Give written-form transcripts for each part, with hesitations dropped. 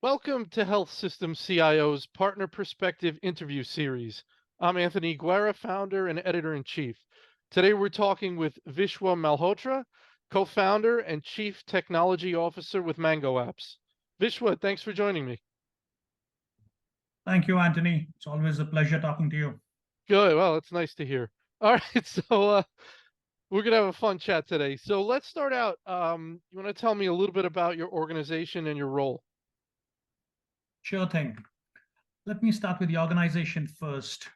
Welcome to healthsystemCIO's Partner Perspective interview series. I'm Anthony Guerra, founder and editor-in-chief. Today we're talking with Vishwa Malhotra, co-founder and chief technology officer with MangoApps. Vishwa, thanks for joining me. Thank you, Anthony. It's always a pleasure talking to you. Good. Well, it's nice to hear. All right, so we're gonna have a fun chat today. So let's start out. You want to tell me a little bit about your organization and your role? Sure thing. Let me start with the organization first.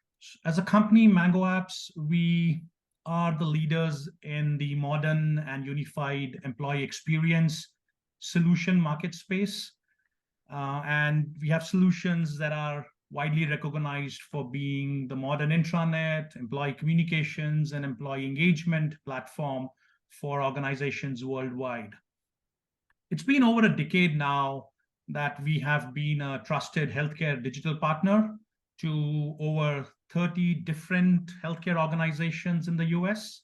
As a company, MangoApps, we are the leaders in the modern and unified employee experience solution market space. And we have solutions that are widely recognized for being the modern intranet, employee communications, and employee engagement platform for organizations worldwide. It's been over a decade now that we have been a trusted healthcare digital partner to over 30 different healthcare organizations in the US.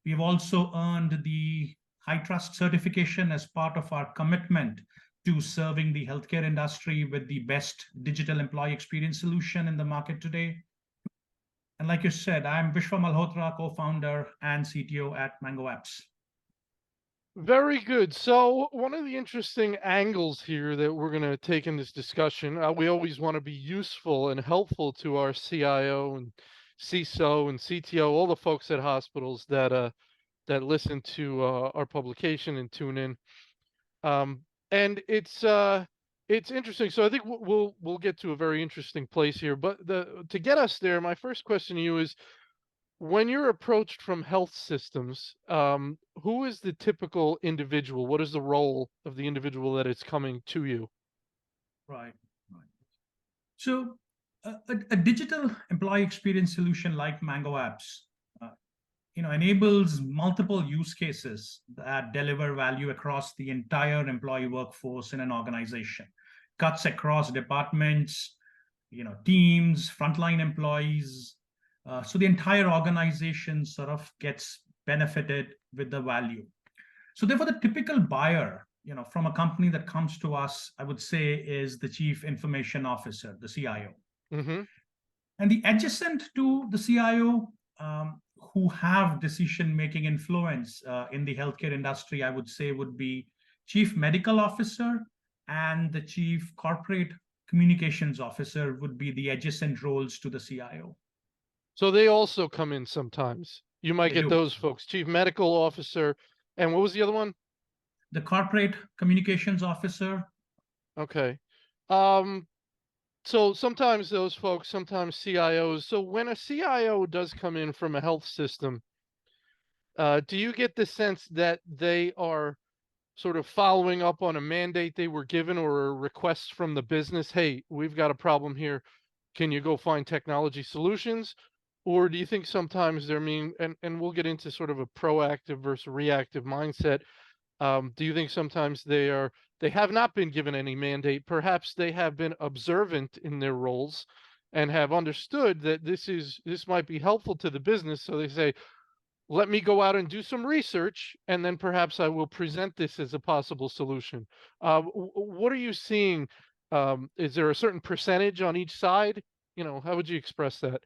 We have also earned the High Trust certification as part of our commitment to serving the healthcare industry with the best digital employee experience solution in the market today. And like you said, I'm Vishwa Malhotra, co-founder and CTO at MangoApps. Very good. So one of the interesting angles here that we're going to take in this discussion, we always want to be useful and helpful to our CIO and CISO and CTO, all the folks at hospitals that listen to our publication and tune in. And it's interesting. So I think we'll get to a very interesting place here. But to get us there, my first question to you is, when you're approached from health systems, who is the typical individual? What is the role of the individual that is coming to you? Right. So a digital employee experience solution like MangoApps, enables multiple use cases that deliver value across the entire employee workforce in an organization, cuts across departments, teams, frontline employees. So the entire organization sort of gets benefited with the value. So therefore, the typical buyer, from a company that comes to us, I would say, is the Chief Information Officer, the CIO. Mm-hmm. And the adjacent to the CIO, who have decision-making influence in the healthcare industry, I would say would be Chief Medical Officer and the Chief Corporate Communications Officer would be the adjacent roles to the CIO. So they also come in sometimes. You might get those folks, Chief Medical Officer, and what was the other one? The Corporate Communications Officer. Okay. So sometimes those folks, sometimes CIOs. So when a CIO does come in from a health system, do you get the sense that they are sort of following up on a mandate they were given or a request from the business? Hey, we've got a problem here. Can you go find technology solutions? Or do you think sometimes they're and we'll get into sort of a proactive versus reactive mindset. Do you think sometimes they have not been given any mandate? Perhaps they have been observant in their roles and have understood that this might be helpful to the business. So they say, let me go out and do some research, and then perhaps I will present this as a possible solution. What are you seeing? Is there a certain percentage on each side? How would you express that?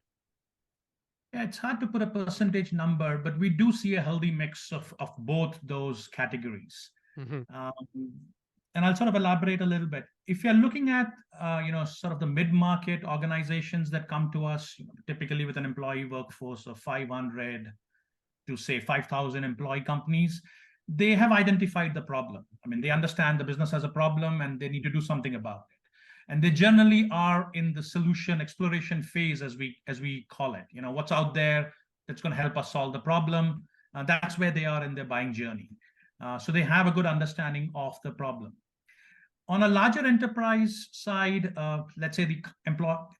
Yeah, it's hard to put a percentage number, but we do see a healthy mix of both those categories. Mm-hmm. And I'll sort of elaborate a little bit. If you're looking at, sort of the mid-market organizations that come to us, typically with an employee workforce of 500 to say 5,000 employee companies, they have identified the problem. I mean, they understand the business has a problem and they need to do something about it. And they generally are in the solution exploration phase, as we call it. What's out there that's going to help us solve the problem. That's where they are in their buying journey. So they have a good understanding of the problem. On a larger enterprise side, let's say the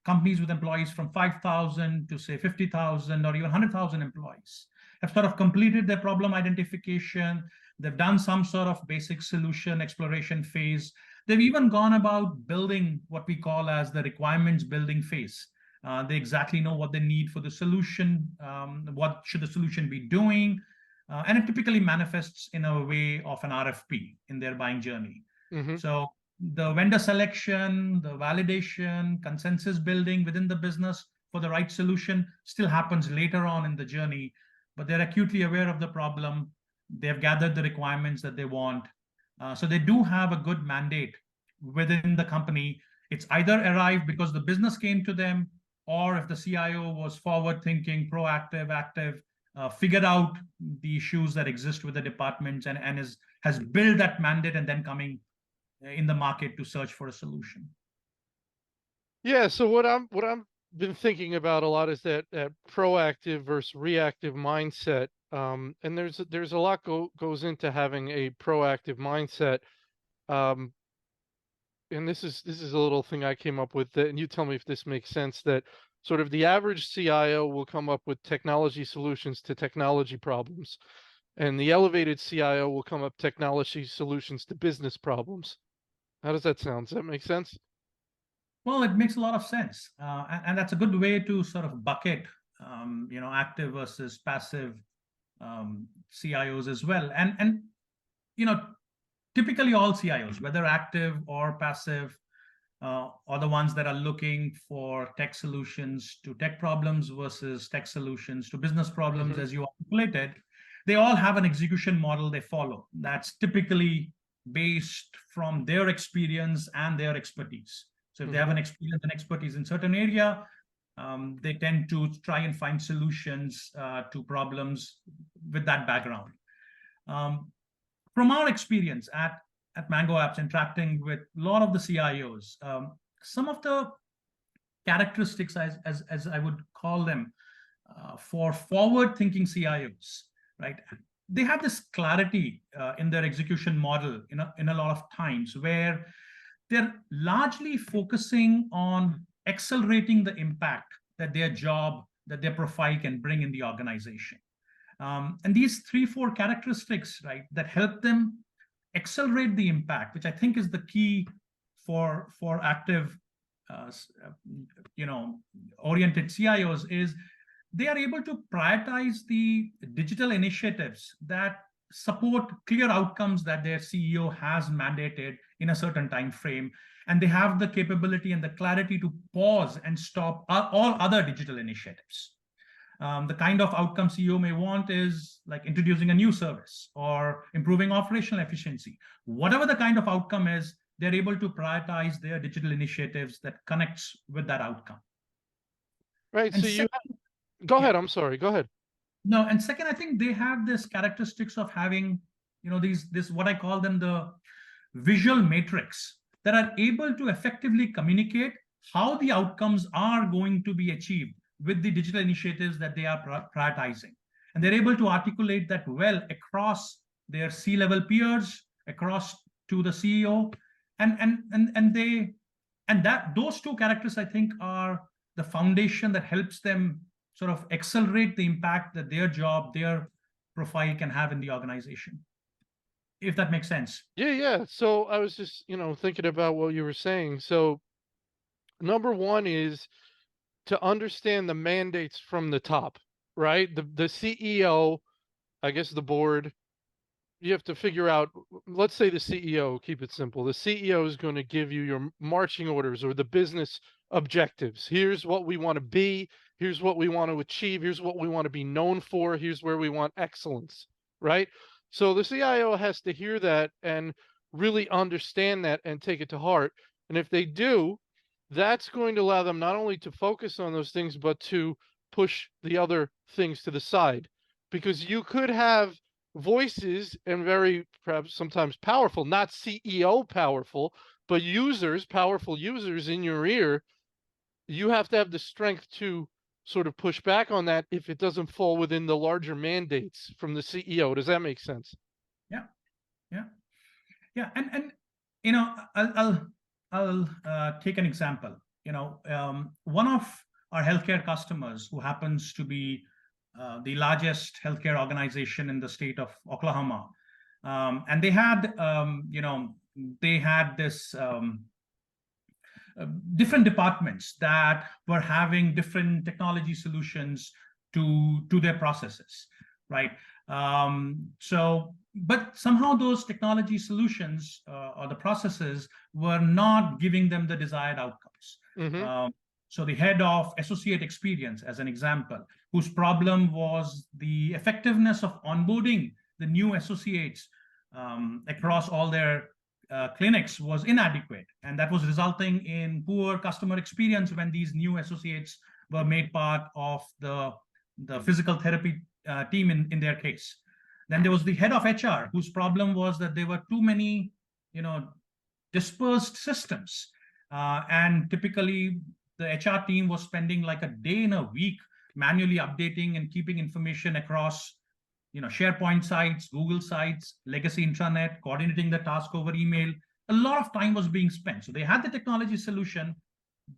companies with employees from 5,000 to say 50,000 or even 100,000 employees have sort of completed their problem identification. They've done some sort of basic solution exploration phase. They've even gone about building what we call as the requirements building phase. They exactly know what they need for the solution. What should the solution be doing? And it typically manifests in a way of an RFP in their buying journey. Mm-hmm. So the vendor selection, the validation, consensus building within the business for the right solution still happens later on in the journey, but they're acutely aware of the problem. They've gathered the requirements that they want. So they do have a good mandate within the company. It's either arrived because the business came to them, or if the CIO was forward thinking, proactive, active, figured out the issues that exist with the departments and has built that mandate and then coming in the market to search for a solution. Yeah. So what I'm been thinking about a lot is that proactive versus reactive mindset. And there's a lot goes into having a proactive mindset. Um, and this is a little thing I came up with, and you tell me if this makes sense, that sort of the average CIO will come up with technology solutions to technology problems, and the elevated CIO will come up technology solutions to business problems. How does that sound? Does that make sense? Well, it makes a lot of sense, and that's a good way to sort of bucket, active versus passive CIOs as well. And you know, typically all CIOs, whether active or passive, are the ones that are looking for tech solutions to tech problems versus tech solutions to business problems, Mm-hmm. as you articulated. They all have an execution model they follow that's typically based from their experience and their expertise. So if they have Mm-hmm. an experience and expertise in certain area, they tend to try and find solutions to problems with that background. From our experience at MangoApps, interacting with a lot of the CIOs, some of the characteristics, as I would call them, for forward-thinking CIOs, right? They have this clarity in their execution model in a lot of times where they're largely focusing on accelerating the impact that their job, that their profile can bring in the organization. And these 3-4 characteristics, right, that help them accelerate the impact, which I think is the key for active, oriented CIOs, is they are able to prioritize the digital initiatives that support clear outcomes that their CEO has mandated in a certain time frame, and they have the capability and the clarity to pause and stop all other digital initiatives. The kind of outcome CEO may want is like introducing a new service or improving operational efficiency. Whatever the kind of outcome is, they're able to prioritize their digital initiatives that connects with that outcome. Right. And So second, go yeah. ahead. I'm sorry. Go ahead. No, and second, I think they have this characteristics of having, this what I call them the visual matrix that are able to effectively communicate how the outcomes are going to be achieved with the digital initiatives that they are prioritizing. And they're able to articulate that well across their C-level peers, across to the CEO. And that those two characters, I think, are the foundation that helps them sort of accelerate the impact that their job, their profile can have in the organization. If that makes sense. Yeah, yeah. So I was just, thinking about what you were saying. So number one is to understand the mandates from the top, right? The CEO, I guess the board, you have to figure out, let's say the CEO, keep it simple. The CEO is going to give you your marching orders or the business objectives. Here's what we want to be. Here's what we want to achieve. Here's what we want to be known for. Here's where we want excellence, right? So the CIO has to hear that and really understand that and take it to heart. And if they do, that's going to allow them not only to focus on those things, but to push the other things to the side. Because you could have voices and very perhaps sometimes powerful, not CEO powerful, but users, powerful users in your ear. You have to have the strength to sort of push back on that if it doesn't fall within the larger mandates from the CEO. Does that make sense? Yeah, yeah, yeah. And I'll take an example. One of our healthcare customers, who happens to be the largest healthcare organization in the state of Oklahoma, and they had this different departments that were having different technology solutions to their processes, right? But somehow those technology solutions or the processes were not giving them the desired outcomes. So the head of associate experience, as an example, whose problem was the effectiveness of onboarding the new associates across all their clinics was inadequate. And that was resulting in poor customer experience when these new associates were made part of the physical therapy team in their case. Then there was the head of HR, whose problem was that there were too many, dispersed systems. And typically the HR team was spending like a day in a week manually updating and keeping information across, SharePoint sites, Google sites, legacy intranet, coordinating the task over email. A lot of time was being spent. So they had the technology solution,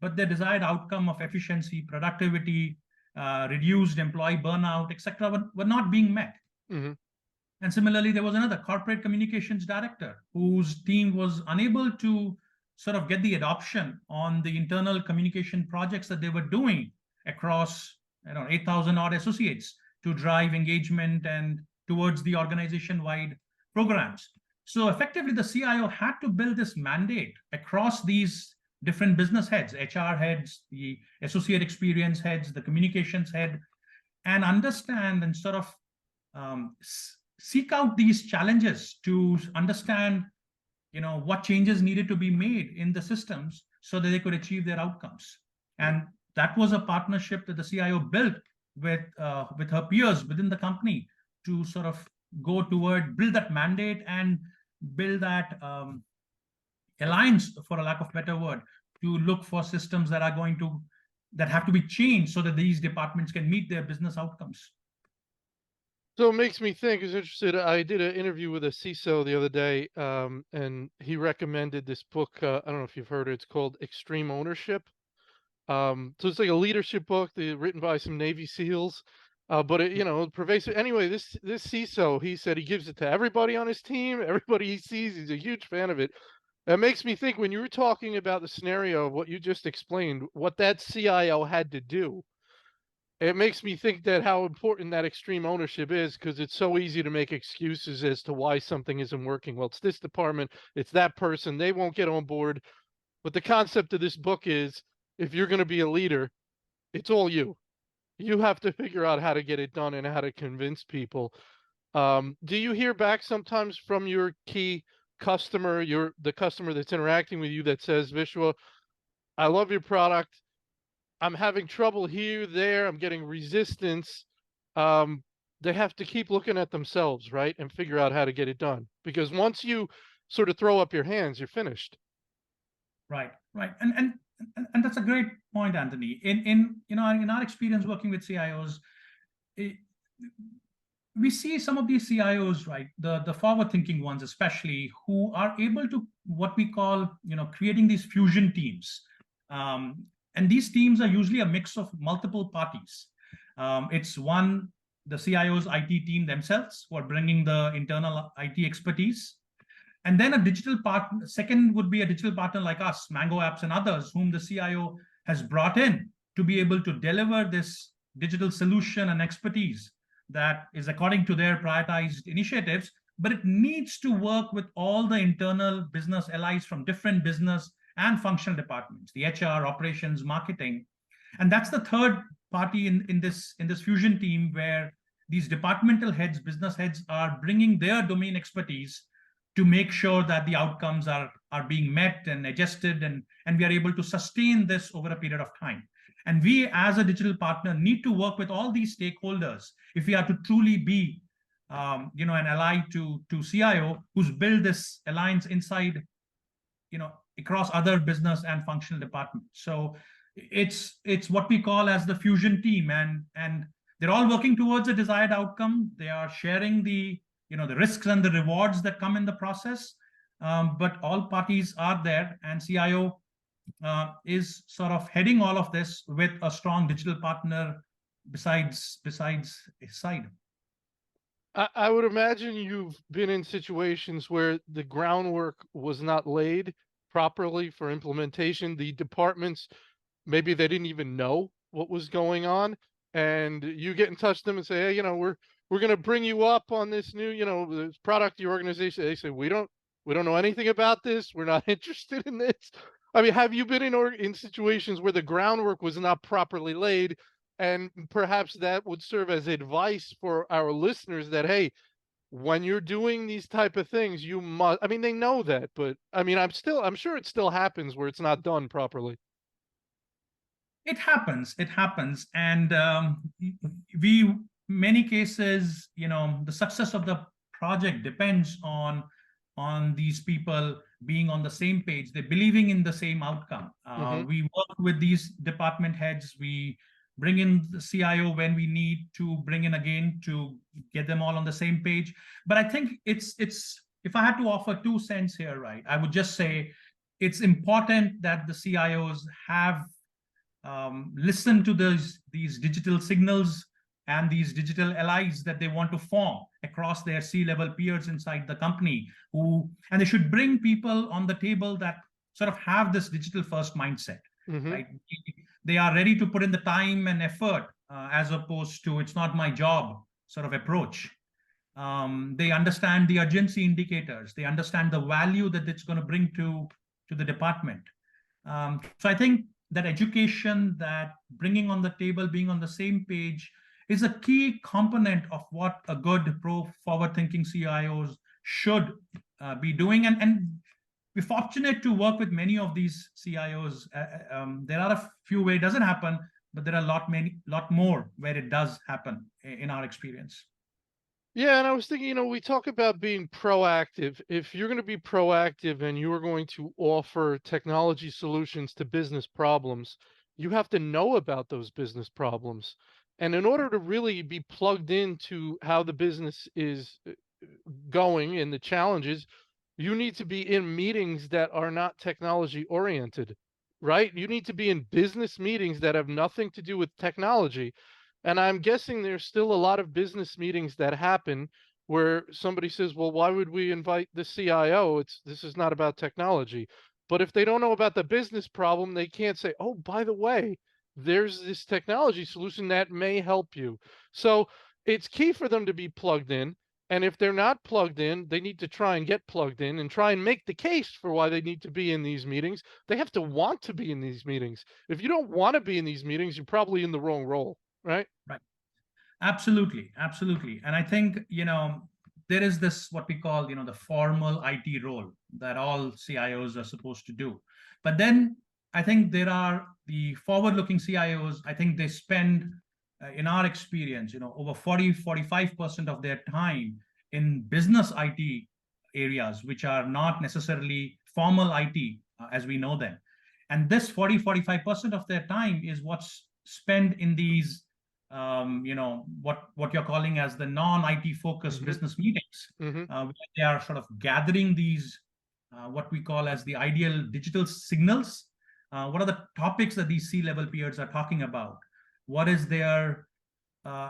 but their desired outcome of efficiency, productivity, reduced employee burnout, etc., were not being met. And similarly, there was another corporate communications director whose team was unable to sort of get the adoption on the internal communication projects that they were doing across 8,000 odd associates to drive engagement and towards the organization-wide programs. So effectively, the CIO had to build this mandate across these different business heads, HR heads, the associate experience heads, the communications head, and understand and sort of seek out these challenges to understand, what changes needed to be made in the systems so that they could achieve their outcomes. And that was a partnership that the CIO built with her peers within the company to sort of go toward build that mandate and build that alliance, for a lack of a better word, to look for systems that have to be changed so that these departments can meet their business outcomes. So it makes me think, is interested. I did an interview with a CISO the other day, and he recommended this book. I don't know if you've heard it. It's called Extreme Ownership. So it's like a leadership book written by some Navy SEALs, but it, pervasive. Anyway, this CISO, he said he gives it to everybody on his team, everybody he sees. He's a huge fan of it. That makes me think, when you were talking about the scenario of what you just explained, what that CIO had to do. It makes me think that how important that extreme ownership is, because it's so easy to make excuses as to why something isn't working. Well, it's this department, it's that person, they won't get on board. But the concept of this book is, if you're going to be a leader, it's all you. You have to figure out how to get it done and how to convince people. Do you hear back sometimes from your key customer, the customer that's interacting with you, that says, Vishwa, I love your product, I'm having trouble here, there, I'm getting resistance. They have to keep looking at themselves, right? And figure out how to get it done. Because once you sort of throw up your hands, you're finished. Right. And that's a great point, Anthony. In our experience working with CIOs, we see some of these CIOs, right, the forward-thinking ones especially, who are able to what we call, creating these fusion teams. And these teams are usually a mix of multiple parties. It's the CIO's IT team themselves, who are bringing the internal IT expertise. And then a digital partner, second would be a digital partner like us, MangoApps and others, whom the CIO has brought in to be able to deliver this digital solution and expertise that is according to their prioritized initiatives, but it needs to work with all the internal business allies from different business and functional departments, the HR, operations, marketing. And that's the third party in this fusion team, where these departmental heads, business heads, are bringing their domain expertise to make sure that the outcomes are being met and adjusted, and we are able to sustain this over a period of time. And we, as a digital partner, need to work with all these stakeholders if we are to truly be an ally to CIO, who's built this alliance inside, across other business and functional departments. So it's what we call as the fusion team, and they're all working towards a desired outcome. They are sharing the risks and the rewards that come in the process, but all parties are there, and CIO is sort of heading all of this with a strong digital partner besides his side. I would imagine you've been in situations where the groundwork was not laid properly for implementation. The departments, maybe they didn't even know what was going on, and you get in touch with them and say, hey, we're we're going to bring you up on this new, this product, your organization. They say, we don't know anything about this. We're not interested in this. I mean, have you been in situations where the groundwork was not properly laid? And perhaps that would serve as advice for our listeners that, hey, when you're doing these type of things, you must, I mean, they know that, but I mean, I'm sure it still happens where it's not done properly. It happens. It happens, and we many cases, the success of the project depends on these people being on the same page. They're believing in the same outcome. We work with these department heads. We bring in the CIO when we need to bring in again to get them all on the same page. But I think it's if I had to offer 2 cents here, right, I would just say it's important that the CIOs have listen to these digital signals and these digital allies that they want to form across their C-level peers inside the company, and they should bring people on the table that sort of have this digital first mindset, right? They are ready to put in the time and effort as opposed to it's not my job sort of approach. They understand the urgency indicators. They understand the value that it's going to bring to the department. So I think that education, that bringing on the table, being on the same page is a key component of what a good forward-thinking CIOs should be doing. And we're fortunate to work with many of these CIOs. There are a few where it doesn't happen, but there are a lot more where it does happen in our experience. Yeah, and I was thinking, we talk about being proactive. If you're going to be proactive and you are going to offer technology solutions to business problems, you have to know about those business problems. And in order to really be plugged into how the business is going and the challenges, you need to be in meetings that are not technology oriented, right? You need to be in business meetings that have nothing to do with technology. And I'm guessing there's still a lot of business meetings that happen where somebody says, well, why would we invite the CIO? This is not about technology. But if they don't know about the business problem, they can't say, oh, by the way, there's this technology solution that may help you. So it's key for them to be plugged in. And if they're not plugged in, they need to try and get plugged in and try and make the case for why they need to be in these meetings. They have to want to be in these meetings. If you don't want to be in these meetings, you're probably in the wrong role, right? Right. Absolutely. Absolutely. And I think, there is this, what we call, the formal IT role that all CIOs are supposed to do. But then I think there are the forward-looking CIOs. I think they spend, in our experience, over 45% of their time in business IT areas, which are not necessarily formal IT as we know them. And this 45% of their time is what's spent in these, what you're calling as the non-IT focused business meetings, where they are sort of gathering these, what we call as the ideal digital signals. What are the topics that these C-level peers are talking about? What is their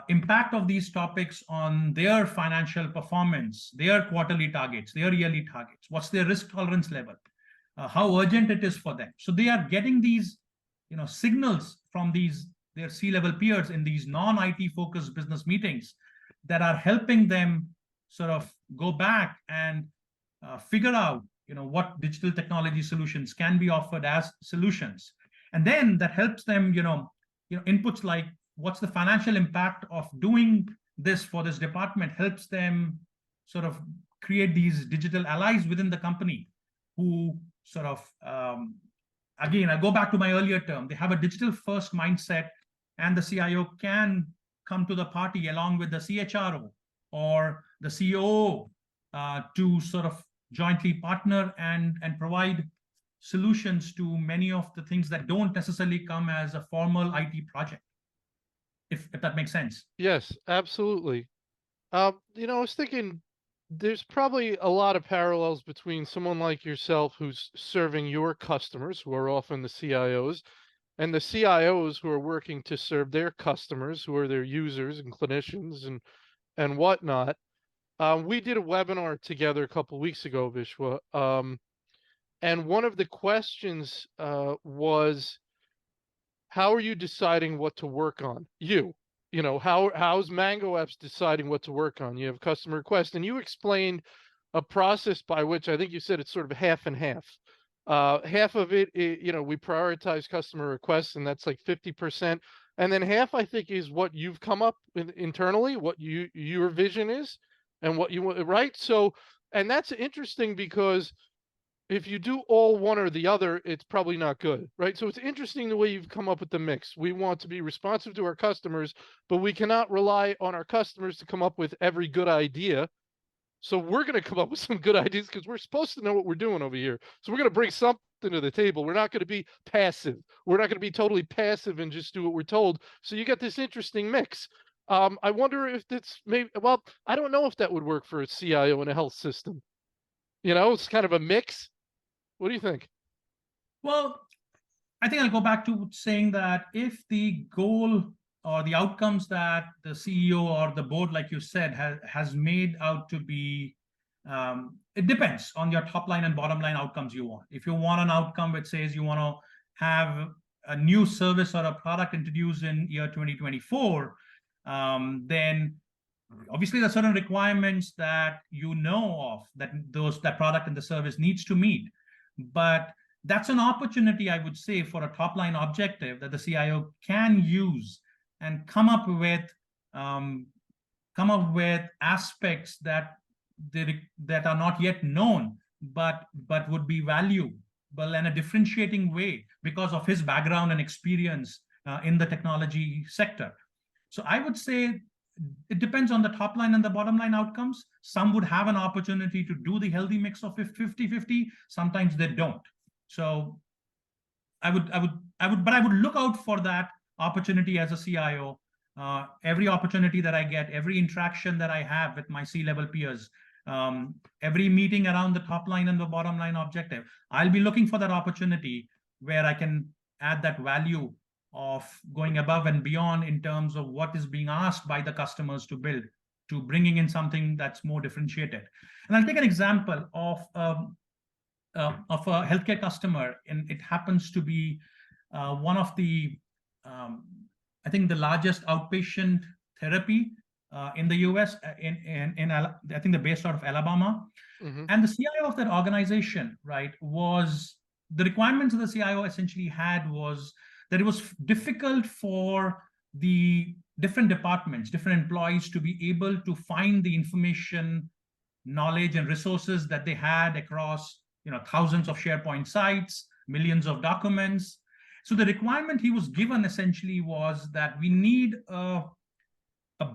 impact of these topics on their financial performance, their quarterly targets, their yearly targets? What's their risk tolerance level? How urgent it is for them? So they are getting these, signals from their C-level peers in these non-IT focused business meetings that are helping them sort of go back and figure out, what digital technology solutions can be offered as solutions. And then that helps them, inputs like what's the financial impact of doing this for this department, helps them sort of create these digital allies within the company who sort of, again, I go back to my earlier term, they have a digital first mindset, and the CIO can come to the party along with the CHRO or the COO to sort of jointly partner and provide solutions to many of the things that don't necessarily come as a formal IT project, if that makes sense. Yes, absolutely. I was thinking there's probably a lot of parallels between someone like yourself who's serving your customers, who are often the CIOs, and the CIOs who are working to serve their customers, who are their users and clinicians and whatnot. We did a webinar together a couple weeks ago, Vishwa, and one of the questions was, how are you deciding what to work on? You. how's MangoApps deciding what to work on? You have customer requests, and you explained a process by which I think you said it's sort of half and half. Half of it, we prioritize customer requests, and that's like 50%. And then half, I think, is what you've come up with internally, what your vision is, and what you want, right? So, and that's interesting because if you do all one or the other, it's probably not good, right? So it's interesting the way you've come up with the mix. We want to be responsive to our customers, but we cannot rely on our customers to come up with every good idea. So we're going to come up with some good ideas because we're supposed to know what we're doing over here. So we're going to bring something to the table. We're not going to be passive. We're not going to be totally passive and just do what we're told. So you get this interesting mix. I wonder if that's maybe, well, I don't know if that would work for a CIO in a health system. It's kind of a mix. What do you think? Well, I think I'll go back to saying that if the goal or the outcomes that the CEO or the board, like you said, has made out to be, it depends on your top line and bottom line outcomes you want. If you want an outcome which says you want to have a new service or a product introduced in year 2024, then obviously there are certain requirements that you know of that product and the service needs to meet. But that's an opportunity, I would say, for a top line objective that the CIO can use and come up with aspects that are not yet known, but would be valuable in a differentiating way because of his background and experience in the technology sector. So I would say it depends on the top line and the bottom line outcomes. Some would have an opportunity to do the healthy mix of 50-50. Sometimes they don't. So I would look out for that opportunity as a CIO. Every opportunity that I get, every interaction that I have with my C-level peers, every meeting around the top line and the bottom line objective, I'll be looking for that opportunity where I can add that value of going above and beyond in terms of what is being asked by the customers to build, to bringing in something that's more differentiated. And I'll take an example of a healthcare customer, and it happens to be one of the, I think, the largest outpatient therapy in the US. I think they're based out of Alabama. Mm-hmm. And the CIO of that organization, right, was the requirements of the CIO essentially had was that it was difficult for the different departments, different employees to be able to find the information, knowledge, and resources that they had across, thousands of SharePoint sites, millions of documents. So the requirement he was given essentially was that we need a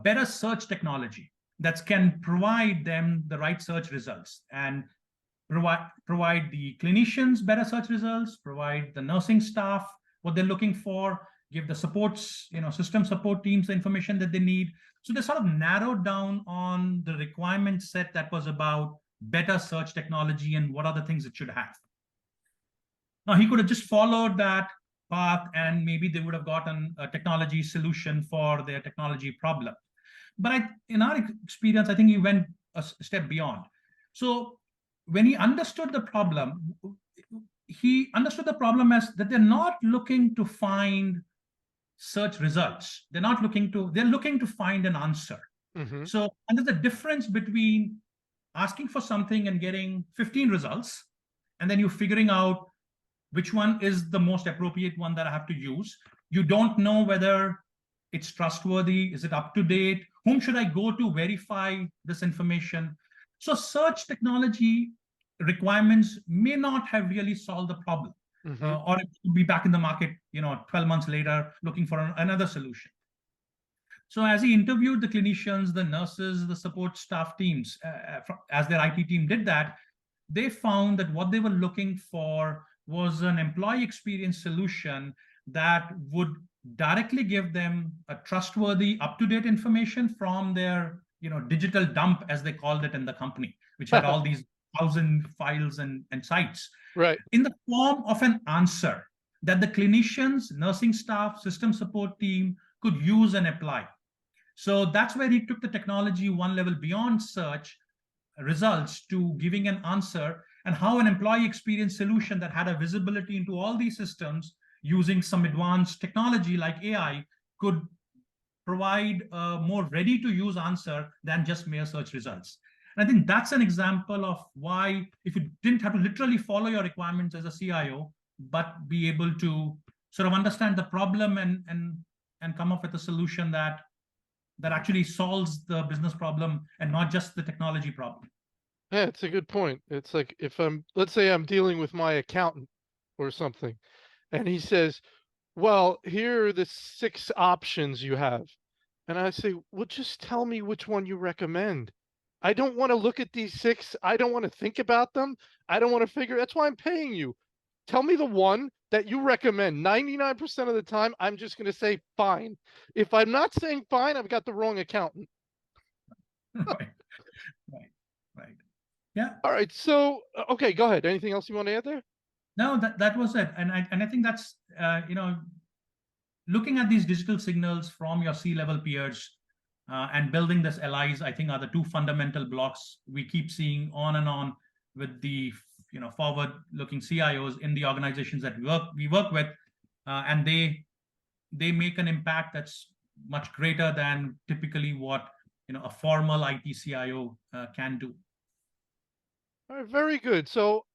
better search technology that can provide them the right search results and provide the clinicians better search results, provide the nursing staff what they're looking for, give the supports, system support teams the information that they need. So they sort of narrowed down on the requirement set that was about better search technology and what are the things it should have. Now, he could have just followed that path and maybe they would have gotten a technology solution for their technology problem. But in our experience, I think he went a step beyond. So when he understood the problem, as that they're not looking to find search results. They're looking to find an answer. Mm-hmm. So, and there's a difference between asking for something and getting 15 results, and then you're figuring out which one is the most appropriate one that I have to use. You don't know whether it's trustworthy, is it up to date? Whom should I go to verify this information? So search technology requirements may not have really solved the problem, Mm-hmm. or it could be back in the market, 12 months later, looking for another solution. So as he interviewed the clinicians, the nurses, the support staff teams, as their IT team did that, they found that what they were looking for was an employee experience solution that would directly give them a trustworthy, up-to-date information from their, digital dump, as they called it in the company, which had all these 1,000 files and sites, right, in the form of an answer that the clinicians, nursing staff, system support team could use and apply. So that's where he took the technology one level beyond search results to giving an answer, and how an employee experience solution that had a visibility into all these systems using some advanced technology like AI could provide a more ready-to-use answer than just mere search results. And I think that's an example of why, if you didn't have to literally follow your requirements as a CIO, but be able to sort of understand the problem and come up with a solution that actually solves the business problem and not just the technology problem. Yeah, it's a good point. It's like if let's say I'm dealing with my accountant or something, and he says, well, here are the 6 options you have. And I say, well, just tell me which one you recommend. I don't want to look at these 6. I don't want to think about them. I don't want to figure. That's why I'm paying you. Tell me the one that you recommend. 99% of the time, I'm just going to say fine. If I'm not saying fine, I've got the wrong accountant. Right, right, right. Yeah. All right. So, okay, go ahead. Anything else you want to add there? No, that was it. And I think that's, looking at these digital signals from your C-level peers and building this allies, I think are the 2 fundamental blocks we keep seeing on and on with the forward-looking CIOs in the organizations that we work with, and they make an impact that's much greater than typically what a formal IT CIO can do. All right, very good. So,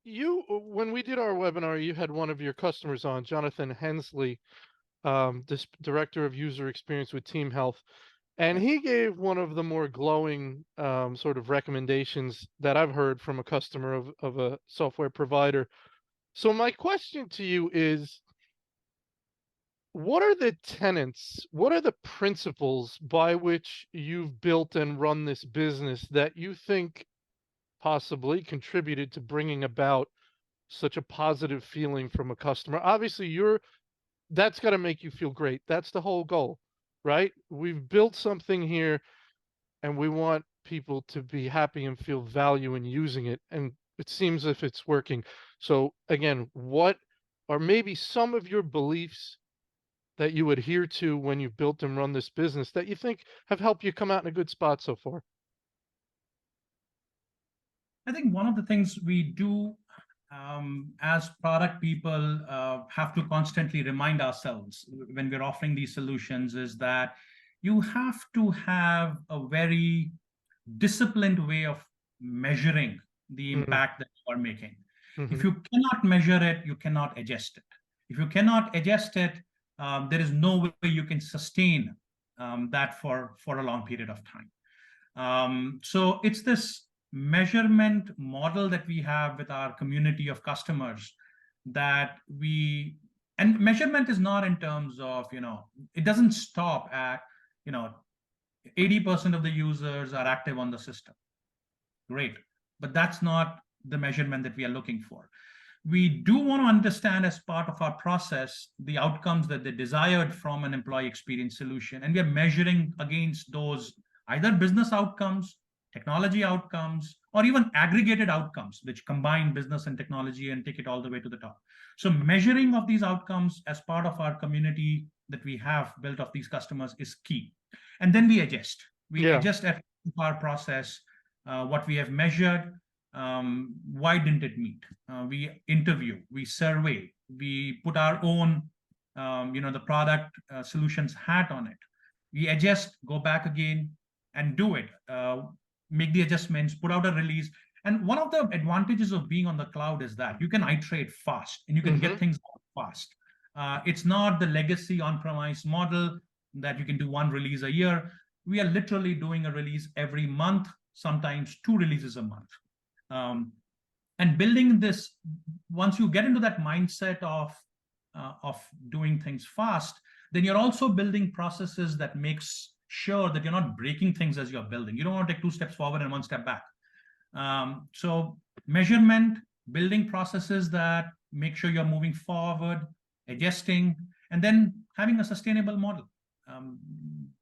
when we did our webinar, you had one of your customers on, Jonathan Hensley, this director of user experience with Team Health, and he gave one of the more glowing sort of recommendations that I've heard from a customer of a software provider. So my question to you is, what are the tenets, what are the principles by which you've built and run this business that you think possibly contributed to bringing about such a positive feeling from a customer? Obviously, that's got to make you feel great. That's the whole goal, right? We've built something here and we want people to be happy and feel value in using it. And it seems if it's working. So again, what are maybe some of your beliefs that you adhere to when you've built and run this business that you think have helped you come out in a good spot so far? I think one of the things we do as product people have to constantly remind ourselves when we're offering these solutions is that you have to have a very disciplined way of measuring the impact that you are making. If you cannot measure it, you cannot adjust it. If you cannot adjust it, there is no way you can sustain that for a long period of time. So it's this measurement model that we have with our community of customers and measurement is not in terms of, it doesn't stop at, 80% of the users are active on the system. Great. But that's not the measurement that we are looking for. We do want to understand as part of our process the outcomes that they desired from an employee experience solution. And we are measuring against those either business outcomes, technology outcomes, or even aggregated outcomes, which combine business and technology and take it all the way to the top. So measuring of these outcomes as part of our community that we have built of these customers is key. And then we adjust. We adjust at our process, what we have measured, why didn't it meet? We interview, we survey, we put our own, the product solutions hat on it. We adjust, go back again and do it. Make the adjustments, put out a release. And one of the advantages of being on the cloud is that you can iterate fast and you can get things fast. It's not the legacy on-premise model that you can do 1 release a year. We are literally doing a release every month, sometimes 2 releases a month. And building this, once you get into that mindset of doing things fast, then you're also building processes that makes sure that you're not breaking things as you're building. You don't want to take 2 steps forward and 1 step back. So measurement, building processes that make sure you're moving forward, adjusting, and then having a sustainable model.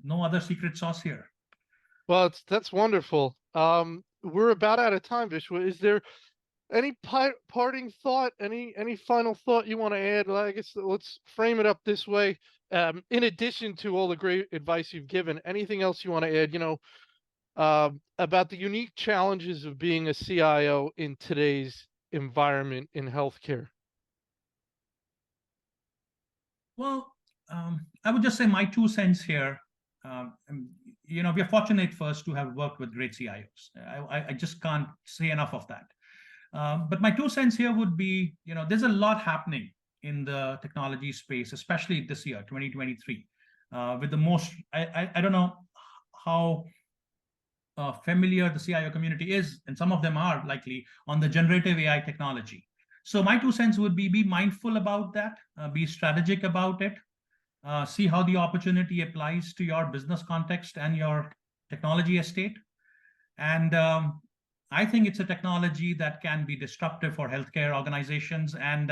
No other secret sauce here. Well, that's wonderful. We're about out of time, Vishwa. Is there any parting thought, any final thought you want to add? Well, I guess let's frame it up this way. In addition to all the great advice you've given, anything else you want to add, about the unique challenges of being a CIO in today's environment in healthcare? Well, I would just say my 2 cents here. We are fortunate first to have worked with great CIOs. I just can't say enough of that. But my 2 cents here would be, there's a lot happening in the technology space, especially this year, 2023, with the most, I don't know how familiar the CIO community is, and some of them are likely on the generative AI technology. So my 2 cents would be mindful about that, be strategic about it, see how the opportunity applies to your business context and your technology estate. And I think it's a technology that can be disruptive for healthcare organizations. And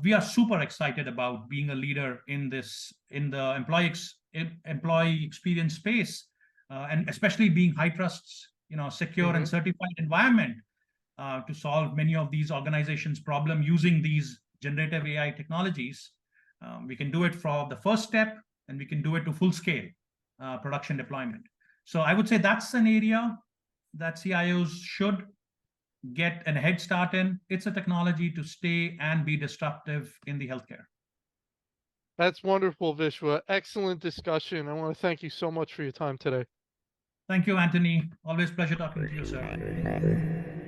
we are super excited about being a leader in the employee experience space, and especially being high trust, secure and certified environment to solve many of these organizations' problem using these generative AI technologies. We can do it for the first step, and we can do it to full scale production deployment. So I would say that's an area that CIOs should get a head start in. It's a technology to stay and be disruptive in the healthcare. That's wonderful, Vishwa. Excellent discussion. I want to thank you so much for your time today. Thank you, Anthony. Always pleasure talking to you, sir.